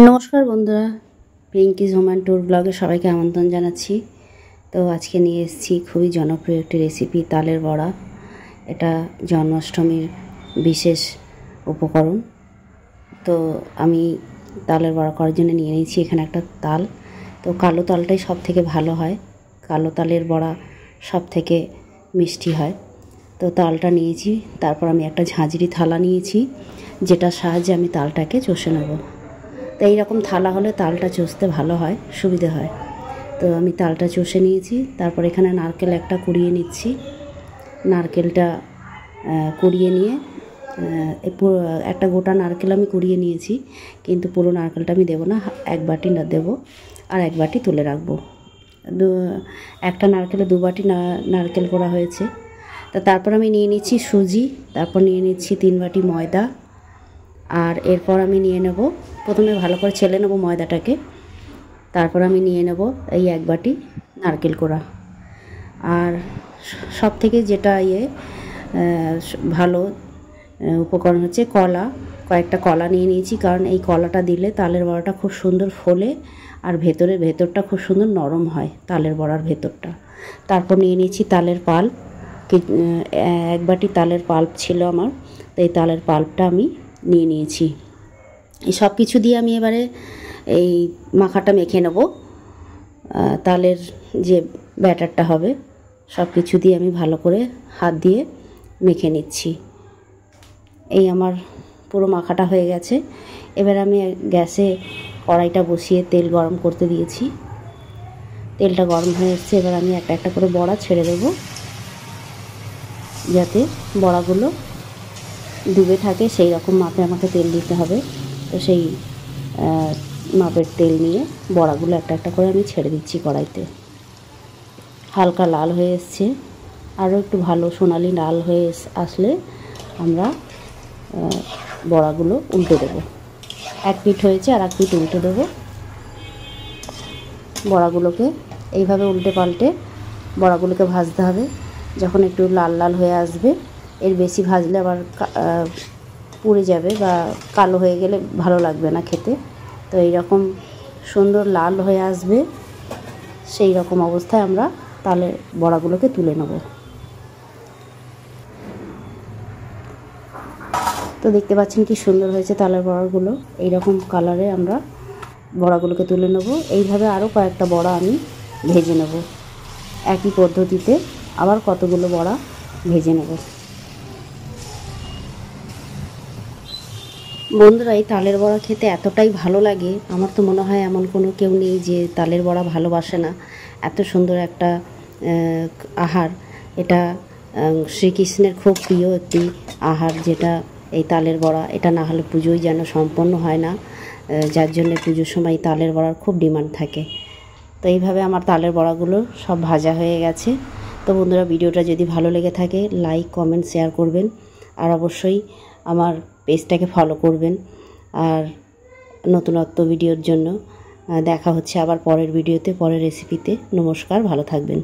নমস্কার বন্ধুরা, পিঙ্কিজ home and tour ব্লগে সবাইকে আমন্ত্রণ জানাচ্ছি। তো আজকে নিয়ে এসেছি খুবই জনপ্রিয় একটি রেসিপি, তালের বড়া। এটা জন্মাষ্টমীর বিশেষ উপকরণ। তো আমি তালের বড়া করার জন্য নিয়ে নিয়েছি এখানে একটা তাল। তো কালো তালটাই সব থেকে ভালো হয়, কালো তালের বড়া সব থেকে মিষ্টি হয়। তো তালটা নিয়েছি, তারপর আমি একটা ঝাঁঝরি থালা নিয়েছি, যেটার সাহায্যে আমি তালটাকে চষে নেব। তো এইরকম থালা হলে তালটা চষতে ভালো হয়, সুবিধে হয়। তো আমি তালটা চষে নিয়েছি। তারপর এখানে নারকেল একটা কুড়িয়ে নিচ্ছি। নারকেলটা কুড়িয়ে নিয়ে একটা গোটা নারকেল আমি কুড়িয়ে নিয়েছি, কিন্তু পুরো নারকেলটা আমি দেবো না, এক বাটি দেবো আর এক বাটি তুলে রাখবো। একটা নারকেলে দু বাটি নারকেল করা হয়েছে। তারপর আমি নিয়ে নিচ্ছি সুজি, তারপর নিয়ে নিচ্ছি 3 বাটি ময়দা, আর এরপর আমি নিয়ে নেব, প্রথমে ভালো করে ছেলে নেব ময়দাটাকে। তারপর আমি নিয়ে নেব এই 1 বাটি নারকেল কোড়া। আর সব থেকে যেটা ভালো উপকরণ হচ্ছে কলা। কয়েকটা কলা নিয়ে নিয়েছি, কারণ এই কলাটা দিলে তালের বড়াটা খুব সুন্দর ফোলে, আর ভেতরটা খুব সুন্দর নরম হয় তালের বড়ার ভেতরটা। তারপর নিয়ে নিয়েছি তালের পাল্প। 1 বাটি তালের পাল্প ছিল আমার, তো এই তালের পাল্পটা আমি নিয়ে নিয়েছি। এই সব কিছু দিয়ে আমি এবারে এই মাখাটা মেখে নেব। তালের যে ব্যাটারটা হবে, সব কিছু দিয়ে আমি ভালো করে হাত দিয়ে মেখে নিচ্ছি। এই আমার পুরো মাখাটা হয়ে গেছে। এবার আমি গ্যাসে কড়াইটা বসিয়ে তেল গরম করতে দিয়েছি। তেলটা গরম হয়ে এসছে, এবার আমি একটা একটা করে বড়া ছেড়ে দেবো, যাতে বড়াগুলো ডুবে থাকে। সেই রকম মাপে আমাকে তেল দিতে হবে। তো সেই মাপের তেল নিয়ে বড়াগুলো একটা একটা করে আমি ছেড়ে দিচ্ছি কড়াইতে। হালকা লাল হয়ে এসছে, আরও একটু ভালো সোনালি লাল হয়ে আসলে আমরা বড়াগুলো উল্টে দেবো। এক পিঠ হয়েছে, আর এক পিঠ উল্টে দেবো। বড়াগুলোকে এইভাবে উল্টে পাল্টে বড়াগুলোকে ভাজতে হবে। যখন একটু লাল লাল হয়ে আসবে, এর বেশি ভাজলে আবার পুড়ে যাবে বা কালো হয়ে গেলে ভালো লাগবে না খেতে। তো এইরকম সুন্দর লাল হয়ে আসবে, সেই রকম অবস্থায় আমরা তালের বড়াগুলোকে তুলে নেব। তো দেখতে পাচ্ছেন কি সুন্দর হয়েছে তালের বড়াগুলো। এইরকম কালারে আমরা বড়াগুলোকে তুলে নেব। এইভাবে আরও কয়েকটা বড়া আমি ভেজে নেব। একই পদ্ধতিতে আবার কতগুলো বড়া ভেজে নেব। বন্ধুরা, এই তালের বড়া খেতে এতটাই ভালো লাগে, আমার তো মনে হয় এমন কোনো কেউ নেই যে তালের বড়া ভালোবাসে না। এত সুন্দর একটা আহার এটা। শ্রীকৃষ্ণের খুব প্রিয় একটি আহার, যেটা এই তালের বড়া। এটা না হলে পুজোই যেন সম্পন্ন হয় না, যার জন্য পুজোর সময় তালের বড়ার খুব ডিমান্ড থাকে। তো এইভাবে আমার তালের বড়াগুলো সব ভাজা হয়ে গেছে। তো বন্ধুরা, ভিডিওটা যদি ভালো লেগে থাকে, লাইক কমেন্ট শেয়ার করবেন, আর অবশ্যই আমার পেজটাকে ফলো করবেন। আর নতুনত্ব ভিডিওর জন্য দেখা হচ্ছে আবার পরের ভিডিওতে, পরের রেসিপিতে। নমস্কার, ভালো থাকবেন।